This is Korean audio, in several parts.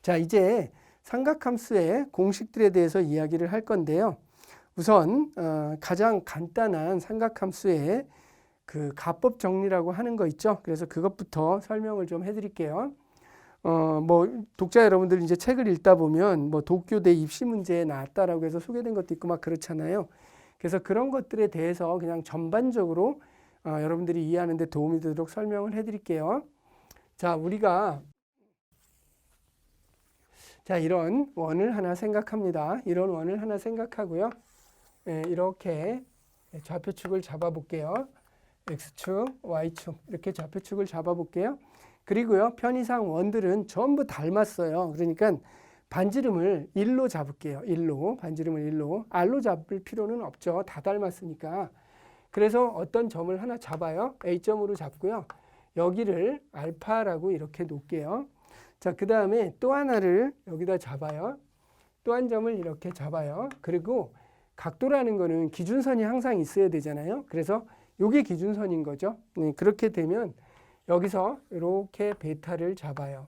자, 이제 삼각함수의 공식들에 대해서 이야기를 할 건데요. 우선 가장 간단한 삼각함수의 그 가법 정리라고 하는 거 있죠. 그래서 그것부터 설명을 좀 해드릴게요. 뭐 독자 여러분들 이제 책을 읽다 보면 뭐 도쿄대 입시 문제에 나왔다라고 해서 소개된 것도 있고 막 그렇잖아요. 그래서 그런 것들에 대해서 그냥 전반적으로 여러분들이 이해하는 데 도움이 되도록 설명을 해드릴게요. 자, 우리가 이런 원을 하나 생각합니다. 이런 원을 하나 생각하고요. 이렇게 좌표축을 잡아볼게요. X축, Y축 이렇게 좌표축을 잡아볼게요. 그리고요, 편의상 원들은 전부 닮았어요. 그러니까 반지름을 1로 잡을게요. 1로, 반지름을 1로. R로 잡을 필요는 없죠. 다 닮았으니까. 그래서 어떤 점을 하나 잡아요. A점으로 잡고요. 여기를 알파라고 이렇게 놓을게요. 자, 그 다음에 또 하나를 여기다 잡아요. 또 한 점을 이렇게 잡아요. 그리고 각도라는 거는 기준선이 항상 있어야 되잖아요. 그래서 이게 기준선인 거죠. 그렇게 되면 여기서 이렇게 베타를 잡아요.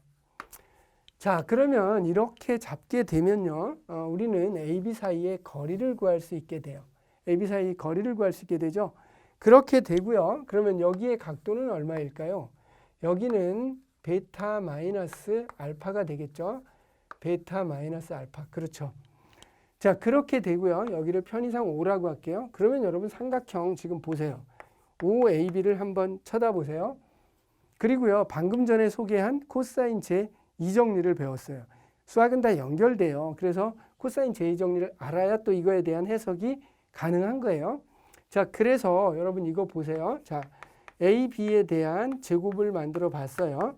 자, 그러면 이렇게 잡게 되면요, 우리는 AB 사이의 거리를 구할 수 있게 돼요. AB 사이의 거리를 구할 수 있게 되죠. 그렇게 되고요. 그러면 여기의 각도는 얼마일까요? 여기는 베타 마이너스 알파가 되겠죠. 베타 마이너스 알파. 그렇죠. 자, 그렇게 되고요. 여기를 편의상 5라고 할게요. 그러면 여러분 삼각형 지금 보세요. OAB를 한번 쳐다보세요. 그리고요, 방금 전에 소개한 코사인 제 2정리를 배웠어요. 수학은 다 연결돼요. 그래서 코사인 제 2정리를 알아야 또 이거에 대한 해석이 가능한 거예요. 자, 그래서 여러분 이거 보세요. 자, AB에 대한 제곱을 만들어 봤어요.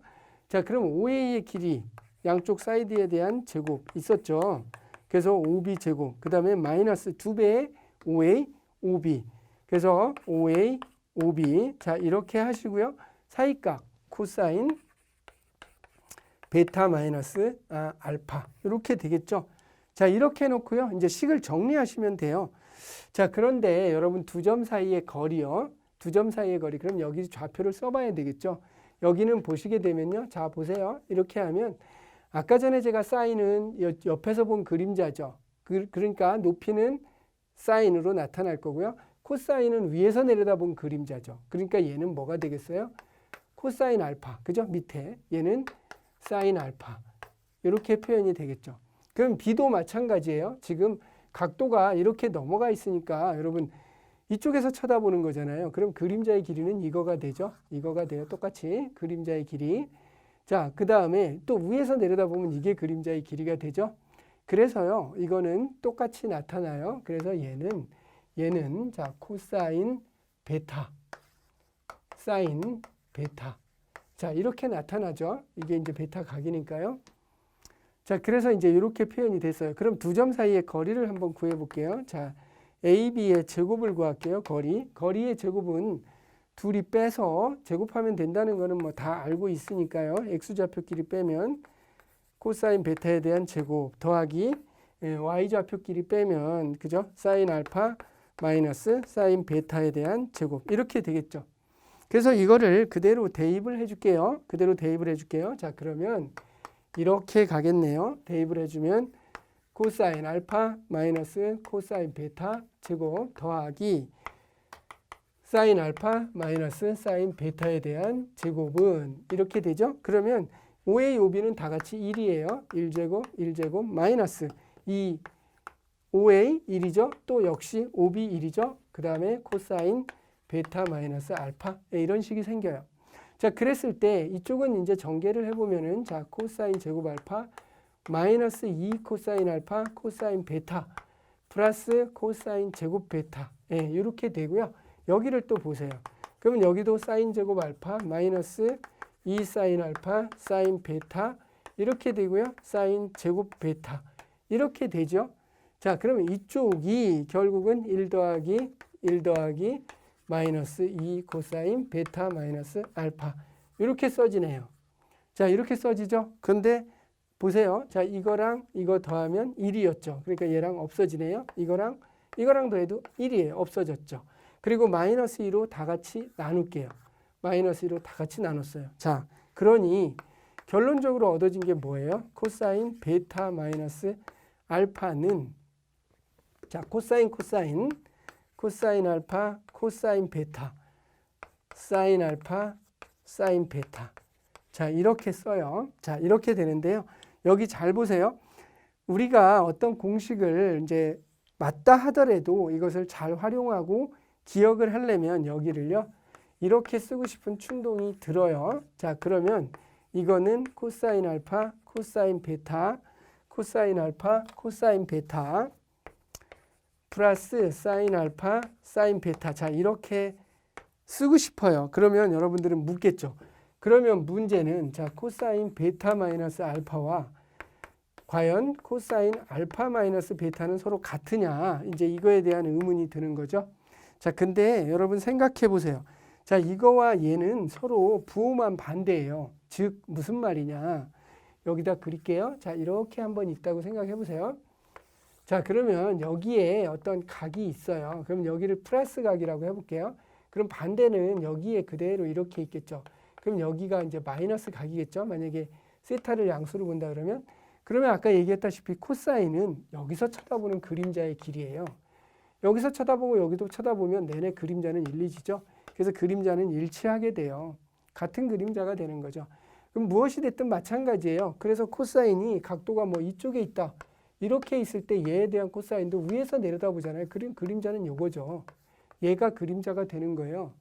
자, 그럼 OA의 길이 양쪽 사이드에 대한 제곱 있었죠. 그래서 OB 제곱, 그 다음에 마이너스 2배의 OA, OB. 그래서 OA, OB. 자, 이렇게 하시고요. 사이각, 코사인, 베타 마이너스 알파. 이렇게 되겠죠. 자, 이렇게 해놓고요. 이제 식을 정리하시면 돼요. 자, 그런데 여러분 두 점 사이의 거리요. 두 점 사이의 거리. 그럼 여기 좌표를 써봐야 되겠죠. 여기는 보시게 되면요. 자, 보세요. 이렇게 하면 아까 전에 제가 사인은 옆에서 본 그림자죠. 그러니까 높이는 사인으로 나타날 거고요. 코사인은 위에서 내려다본 그림자죠. 그러니까 얘는 뭐가 되겠어요? 코사인 알파. 그죠? 밑에. 얘는 사인 알파. 이렇게 표현이 되겠죠. 그럼 B도 마찬가지예요. 지금 각도가 이렇게 넘어가 있으니까 여러분 이쪽에서 쳐다보는 거잖아요. 그럼 그림자의 길이는 이거가 되죠. 이거가 돼요. 똑같이 그림자의 길이. 자, 그 다음에 또 위에서 내려다보면 이게 그림자의 길이가 되죠. 그래서요, 이거는 똑같이 나타나요. 그래서 얘는 자, 코사인 베타, 사인 베타. 자, 이렇게 나타나죠. 이게 이제 베타 각이니까요. 자, 그래서 이제 이렇게 표현이 됐어요. 그럼 두 점 사이의 거리를 한번 구해 볼게요. 자, AB의 제곱을 구할게요. 거리의 제곱은 둘이 빼서 제곱하면 된다는 거는 뭐 다 알고 있으니까요. X좌표끼리 빼면 코사인 베타에 대한 제곱 더하기 Y좌표끼리 빼면 그죠? 사인 알파 마이너스 사인 베타에 대한 제곱 이렇게 되겠죠. 그래서 이거를 그대로 대입을 해줄게요. 자, 그러면 이렇게 가겠네요. 대입을 해주면 코사인 알파 마이너스 코사인 베타 제곱 더하기 사인 알파 마이너스 사인 베타에 대한 제곱은 이렇게 되죠. 그러면 OA, OB는 다 같이 1이에요. 1제곱 마이너스 이 OA 1이죠. 또 역시 OB 1이죠. 그 다음에 코사인 베타 마이너스 알파 이런 식이 생겨요. 자, 그랬을 때 이쪽은 이제 전개를 해보면은 자, 코사인 제곱 알파 마이너스 2 코사인 알파 코사인 베타 플러스 코사인 제곱 베타 이렇게 되고요. 여기를 또 보세요. 그러면 여기도 사인 제곱 알파 마이너스 2 사인 알파 사인 베타 이렇게 되고요. 사인 제곱 베타 이렇게 되죠. 자, 그러면 이쪽이 결국은 1 더하기 마이너스 2 코사인 베타 마이너스 알파 이렇게 써지네요. 자, 이렇게 써지죠. 근데 보세요. 자, 이거랑 이거 더하면 1이었죠. 그러니까 얘랑 없어지네요. 이거랑 더해도 1이에요. 없어졌죠. 그리고 마이너스 2로 다 같이 나눌게요. 마이너스 2로 다 같이 나눴어요. 자, 그러니 결론적으로 얻어진 게 뭐예요? 코사인 베타 마이너스 알파는 자 코사인 알파 코사인 베타 사인 알파 사인 베타 자 이렇게 써요. 자 이렇게 되는데요. 여기 잘 보세요. 우리가 어떤 공식을 이제 맞다 하더라도 이것을 잘 활용하고 기억을 하려면 여기를요. 이렇게 쓰고 싶은 충동이 들어요. 자 그러면 이거는 코사인 알파 코사인 베타 코사인 알파 코사인 베타 플러스 사인 알파 사인 베타 자 이렇게 쓰고 싶어요. 그러면 여러분들은 묻겠죠. 그러면 문제는 자 코사인 베타 마이너스 알파와 과연 코사인 알파 마이너스 베타는 서로 같으냐 이제 이거에 대한 의문이 드는 거죠. 자 근데 여러분 생각해 보세요. 자 이거와 얘는 서로 부호만 반대예요. 즉 무슨 말이냐 여기다 그릴게요. 자 이렇게 한번 있다고 생각해 보세요. 자 그러면 여기에 어떤 각이 있어요. 그럼 여기를 플러스 각이라고 해볼게요. 그럼 반대는 여기에 그대로 이렇게 있겠죠. 그럼 여기가 이제 마이너스 각이겠죠. 만약에 세타를 양수로 본다 그러면 아까 얘기했다시피 코사인은 여기서 쳐다보는 그림자의 길이에요. 여기서 쳐다보고 여기도 쳐다보면 내내 그림자는 일리지죠. 그래서 그림자는 일치하게 돼요. 같은 그림자가 되는 거죠. 그럼 무엇이 됐든 마찬가지예요. 그래서 코사인이 각도가 뭐 이쪽에 있다. 이렇게 있을 때 얘에 대한 코사인도 위에서 내려다보잖아요. 그림자는 요거죠. 얘가 그림자가 되는 거예요.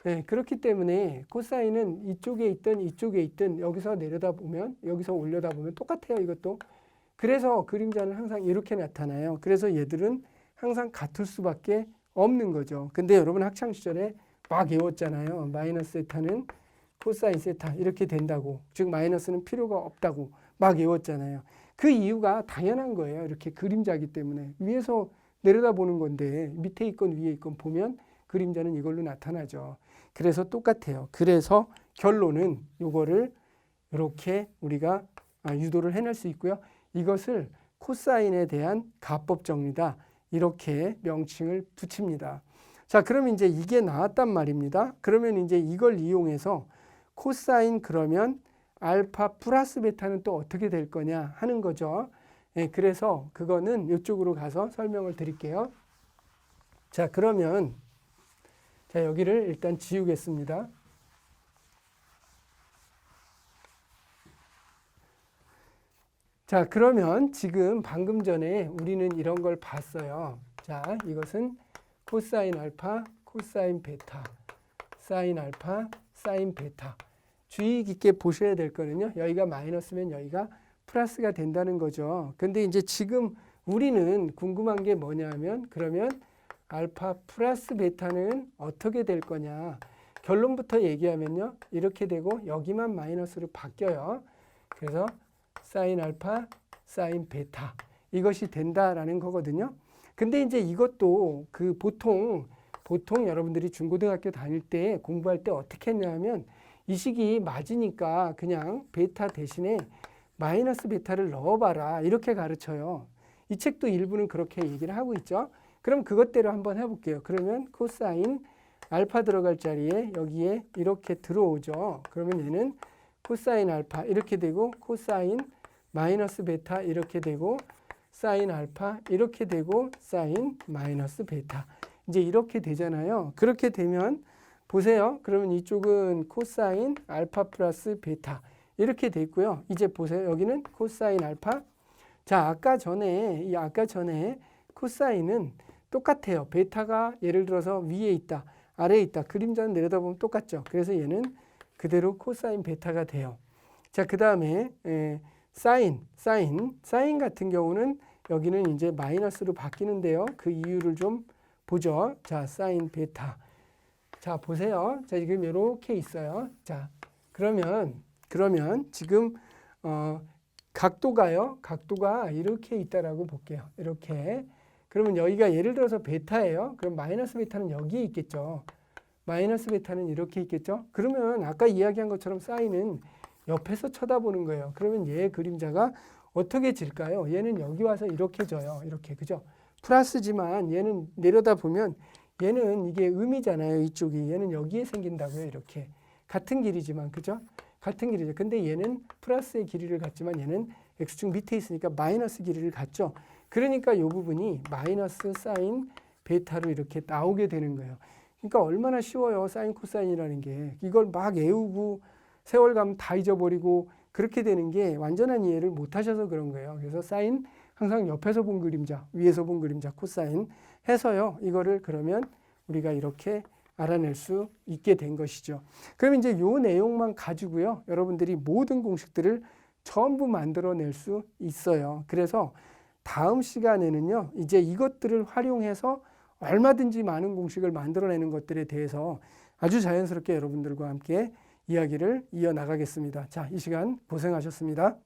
네, 그렇기 때문에 코사인은 이쪽에 있든 여기서 내려다보면 여기서 올려다보면 똑같아요. 이것도. 그래서 그림자는 항상 이렇게 나타나요. 그래서 얘들은 항상 같을 수밖에 없는 거죠. 근데 여러분 학창시절에 막 외웠잖아요. 마이너스 세타는 코사인 세타 이렇게 된다고. 즉 마이너스는 필요가 없다고 막 외웠잖아요. 그 이유가 당연한 거예요. 이렇게 그림자이기 때문에. 위에서 내려다보는 건데 밑에 있건 위에 있건 보면 그림자는 이걸로 나타나죠. 그래서 똑같아요. 그래서 결론은 이거를 이렇게 우리가 유도를 해낼 수 있고요. 이것을 코사인에 대한 가법 정리다. 이렇게 명칭을 붙입니다. 자, 그러면 이제 이게 나왔단 말입니다. 그러면 이제 이걸 이용해서 코사인 그러면 알파 플러스 베타는 또 어떻게 될 거냐 하는 거죠. 예, 그래서 그거는 이쪽으로 가서 설명을 드릴게요. 자, 그러면 자, 여기를 일단 지우겠습니다. 자, 그러면 지금 방금 전에 우리는 이런 걸 봤어요. 자, 이것은 코사인 알파, 코사인 베타, 사인 알파, 사인 베타. 주의 깊게 보셔야 될 거는요. 여기가 마이너스면 여기가 플러스가 된다는 거죠. 근데 이제 지금 우리는 궁금한 게 뭐냐면 그러면 알파 플러스 베타는 어떻게 될 거냐. 결론부터 얘기하면요. 이렇게 되고 여기만 마이너스로 바뀌어요. 그래서 사인 알파, 사인 베타 이것이 된다라는 거거든요. 근데 이제 이것도 그 보통 여러분들이 중고등학교 다닐 때 공부할 때 어떻게 했냐면 이 식이 맞으니까 그냥 베타 대신에 마이너스 베타를 넣어봐라 이렇게 가르쳐요. 이 책도 일부는 그렇게 얘기를 하고 있죠. 그럼 그것대로 한번 해볼게요. 그러면 코사인 알파 들어갈 자리에 여기에 이렇게 들어오죠. 그러면 얘는 코사인 알파 이렇게 되고 코사인 마이너스 베타 이렇게 되고 사인 알파 이렇게 되고 사인 마이너스 베타 이제 이렇게 되잖아요. 그렇게 되면 보세요. 그러면 이쪽은 코사인 알파 플러스 베타 이렇게 돼 있고요. 이제 보세요. 여기는 코사인 알파. 자, 아까 전에 코사인은 똑같아요. 베타가 예를 들어서 위에 있다, 아래에 있다. 그림자는 내려다보면 똑같죠. 그래서 얘는 그대로 코사인 베타가 돼요. 자, 그 다음에 사인 같은 경우는 여기는 이제 마이너스로 바뀌는데요. 그 이유를 좀 보죠. 자, 사인 베타. 자, 보세요. 자, 지금 이렇게 있어요. 자, 그러면 지금 각도가 이렇게 있다라고 볼게요. 이렇게. 그러면 여기가 예를 들어서 베타예요. 그럼 마이너스 베타는 여기에 있겠죠. 마이너스 베타는 이렇게 있겠죠. 그러면 아까 이야기한 것처럼 사인은 옆에서 쳐다보는 거예요. 그러면 얘의 그림자가 어떻게 질까요? 얘는 여기 와서 이렇게 져요. 이렇게. 그죠? 플러스지만 얘는 내려다보면 얘는 이게 음이잖아요. 이쪽이. 얘는 여기에 생긴다고요. 이렇게. 같은 길이지만. 그죠? 같은 길이죠. 근데 얘는 플러스의 길이를 갖지만 얘는 x축 밑에 있으니까 마이너스 길이를 갖죠. 그러니까 이 부분이 마이너스 사인 베타로 이렇게 나오게 되는 거예요. 그러니까 얼마나 쉬워요. 사인 코사인이라는 게. 이걸 막 외우고 세월 가면 다 잊어버리고 그렇게 되는 게 완전한 이해를 못 하셔서 그런 거예요. 그래서 사인 항상 옆에서 본 그림자, 위에서 본 그림자, 코사인 해서요. 이거를 그러면 우리가 이렇게 알아낼 수 있게 된 것이죠. 그럼 이제 요 내용만 가지고요. 여러분들이 모든 공식들을 전부 만들어낼 수 있어요. 그래서 다음 시간에는요. 이제 이것들을 활용해서 얼마든지 많은 공식을 만들어내는 것들에 대해서 아주 자연스럽게 여러분들과 함께 이야기를 이어나가겠습니다. 자, 이 시간 고생하셨습니다.